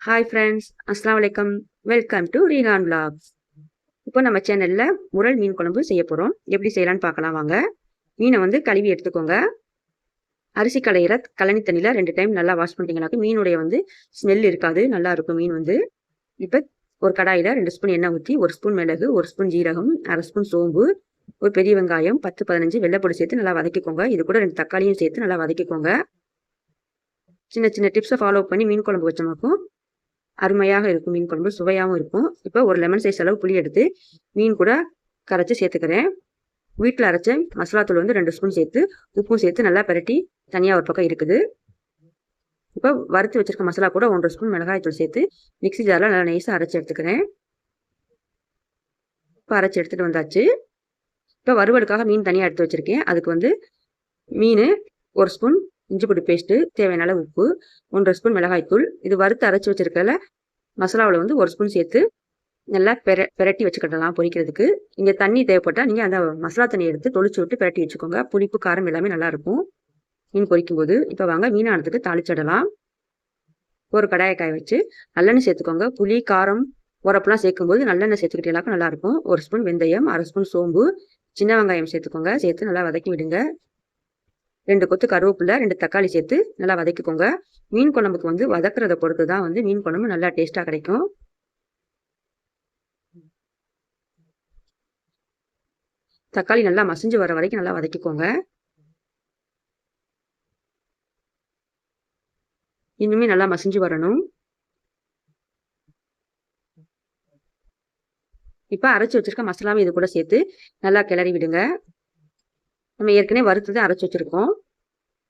Hi friends, அஸ்ஸலாமு அலைக்கும். Welcome to Rehan vlogs. இப்போ நம்ம சேனல்ல முரல் மீன் குழம்பு செய்ய போகிறோம். எப்படி செய்யலான்னு பார்க்கலாம் வாங்க. மீனை வந்து கழுவி எடுத்துக்கோங்க. அரிசி களையிற கழனி தண்ணியில் 2 டைம் நல்லா வாஷ் பண்ணிட்டீங்கன்னாக்க மீனுடைய வந்து ஸ்மெல் இருக்காது, நல்லா இருக்கும் மீன் வந்து. இப்போ ஒரு கடாயில் 2 ஸ்பூன் எண்ணெய் ஊற்றி 1 ஸ்பூன் மிளகு, 1 ஸ்பூன் ஜீரகம், 1/2 ஸ்பூன் சோம்பு, ஒரு பெரிய வெங்காயம், 10-15 வெள்ளைப்பொடி சேர்த்து நல்லா வதக்கிக்கோங்க. இது கூட 2 தக்காளியும் சேர்த்து நல்லா வதக்கிக்கோங்க. சின்ன சின்ன டிப்ஸை ஃபாலோ பண்ணி மீன் குழம்பு வச்சோமாக்கும் அருமையாக இருக்கும். மீன் குழம்பு சுவையாகவும் இருக்கும். இப்போ ஒரு லெமன் சைஸ் அளவு புளி எடுத்து மீன் கூட கரைச்சி சேர்த்துக்கிறேன். வீட்டில் அரைச்ச மசாலா தூள் வந்து 2 ஸ்பூன் சேர்த்து உப்பும் சேர்த்து நல்லா பிரட்டி தனியாக ஒரு பக்கம் இருக்குது. இப்போ வறுத்து வச்சிருக்க மசாலா கூட 1 ஸ்பூன் மிளகாய் தூள் சேர்த்து மிக்ஸி ஜாரில் நல்லா நைஸாக அரைச்சி எடுத்துக்கிறேன். இப்போ அரைச்சி எடுத்துகிட்டு வந்தாச்சு. இப்போ வறுவலுக்காக மீன் தனியாக எடுத்து வச்சுருக்கேன். அதுக்கு வந்து மீன் 1 ஸ்பூன் இஞ்சி பூண்டு பேஸ்ட்டு, தேவையான அளவு உப்பு, 1 ஸ்பூன் மிளகாய் தூள், இது வறுத்து அரைச்சி வச்சிருக்கல மசாலாவில் வந்து 1 ஸ்பூன் சேர்த்து நல்லா பெரட்டி வச்சுக்கிடலாம் பொரிக்கிறதுக்கு. இங்கே தண்ணி தேவைப்பட்டால் நீங்கள் அந்த மசாலா தண்ணி எடுத்து தொளிச்சு விட்டு பெரட்டி வச்சுக்கோங்க. புளிப்பு காரம் எல்லாமே நல்லாயிருக்கும் மீன் பொரிக்கும் போது. இப்போ வாங்க மீனானதுக்கு தாளிச்சிடலாம். ஒரு கடாயை காய வச்சு நல்லெண்ணெய் சேர்த்துக்கோங்க. புளி காரம் உரப்புலாம் சேர்க்கும்போது நல்லெண்ணெய் சேர்த்துக்கிட்டேனாக்கா நல்லாயிருக்கும். 1 ஸ்பூன் வெந்தயம், 1/2 ஸ்பூன் சோம்பு, சின்ன வெங்காயம் சேர்த்துக்கோங்க. சேர்த்து நல்லா வதக்கி விடுங்க. 2 கொத்து கருவேப்பிலை, 2 தக்காளி சேர்த்து நல்லா வதக்கிக்கோங்க. மீன் குழம்புக்கு வந்து வதக்குறத பொறுத்து தான் வந்து மீன் குழம்பு நல்லா டேஸ்ட்டாக கிடைக்கும். தக்காளி நல்லா மசிஞ்சு வர வரைக்கும் நல்லா வதக்கிக்கோங்க. இன்னுமே நல்லா மசிஞ்சு வரணும். இப்போ அரைச்சி வச்சிருக்க மசாலாவும் இது கூட சேர்த்து நல்லா கிளறி விடுங்க. நம்ம ஏற்கனவே வறுத்து தான் அரைச்சி வச்சிருக்கோம்.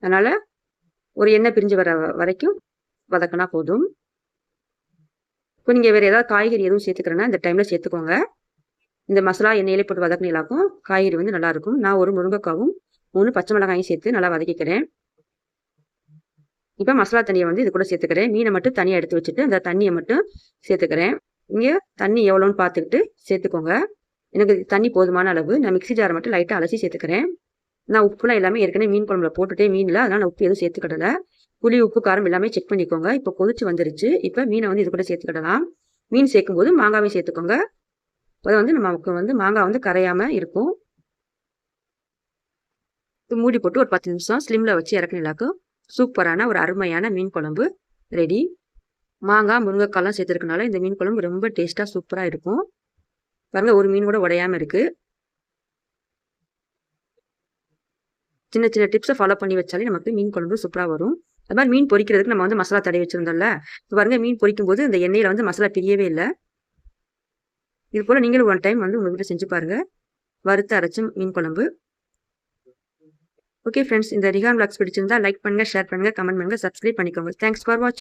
அதனால ஒரு எண்ணெய் பிரிஞ்சு வர வரைக்கும் வதக்கினா போதும். இப்போ நீங்கள் வேறு ஏதாவது காய்கறி எதுவும் சேர்த்துக்கிறேன்னா இந்த டைமில் சேர்த்துக்கோங்க. இந்த மசாலா எண்ணெயிலே போட்டு வதக்கினாக்கும் காய்கறி வந்து நல்லாயிருக்கும். நான் ஒரு முருங்கைக்காவும் 3 பச்சை மிளகாயும் சேர்த்து நல்லா வதக்கிக்கிறேன். இப்போ மசாலா தண்ணியை வந்து இது கூட சேர்த்துக்கிறேன். மீனை மட்டும் தனியாக எடுத்து வச்சுட்டு அந்த தண்ணியை மட்டும் சேர்த்துக்கிறேன். இங்கே தண்ணி எவ்வளோன்னு பார்த்துக்கிட்டு சேர்த்துக்கோங்க. எனக்கு தண்ணி போதுமான அளவு. நான் மிக்ஸி ஜாரை மட்டும் லைட்டாக அலசி சேர்த்துக்கிறேன். நான் உப்புலாம் எல்லாமே ஏற்கனவே மீன் குழம்புல போட்டுட்டே மீனில், அதனால் நான் உப்பு எதுவும் சேர்த்துக்கிடல. புளி உப்பு காரம் எல்லாமே செக் பண்ணிக்கோங்க. இப்போ கொதிச்சு வந்துருச்சு. இப்போ மீனை வந்து இது கூட சேர்த்துக்கிடலாம். மீன் சேர்க்கும்போது மாங்காவையும் சேர்த்துக்கோங்க. அதை வந்து நமக்கு வந்து மாங்காய் வந்து கரையாமல் இருக்கும். மூடி போட்டு ஒரு 10 நிமிஷம் ஸ்லிம்மில் வச்சு இறக்குனாக்கும் சூப்பரான ஒரு அருமையான மீன் குழம்பு ரெடி. மாங்காய் முருங்கைக்காய்லாம் சேர்த்துருக்கனால இந்த மீன் குழம்பு ரொம்ப டேஸ்ட்டாக சூப்பராக இருக்கும். பாருங்கள், ஒரு மீன் கூட உடையாமல் இருக்குது. சின்ன சின்ன டிப்ஸை ஃபாலோ பண்ணி வச்சாலே நமக்கு மீன் குழம்பு சூப்பராக வரும். அது மாதிரி மீன் பொரிக்கிறதுக்கு நம்ம வந்து மசாலா தடவி வச்சுருந்தோம்ல, இப்போ பாருங்க மீன் பொரிக்கும் போது இந்த எண்ணெயில் வந்து மசாலா பிரியவே இல்லை. இது போல் நீங்களும் 1 டைம் வந்து உங்கள் வீட்டில் செஞ்சு பாருங்கள். வறுத்து அரைச்சும் மீன் குழம்பு. ஓகே ஃப்ரெண்ட்ஸ், இந்த ரிஹான் விலாக்ஸ் பிடிச்சிருந்தா லைக் பண்ணுங்கள், ஷேர் பண்ணுங்கள், கமெண்ட் பண்ணுங்கள், சப்ஸ்கிரைப் பண்ணிக்கோங்க. தேங்க்ஸ் ஃபார் வாட்சிங்.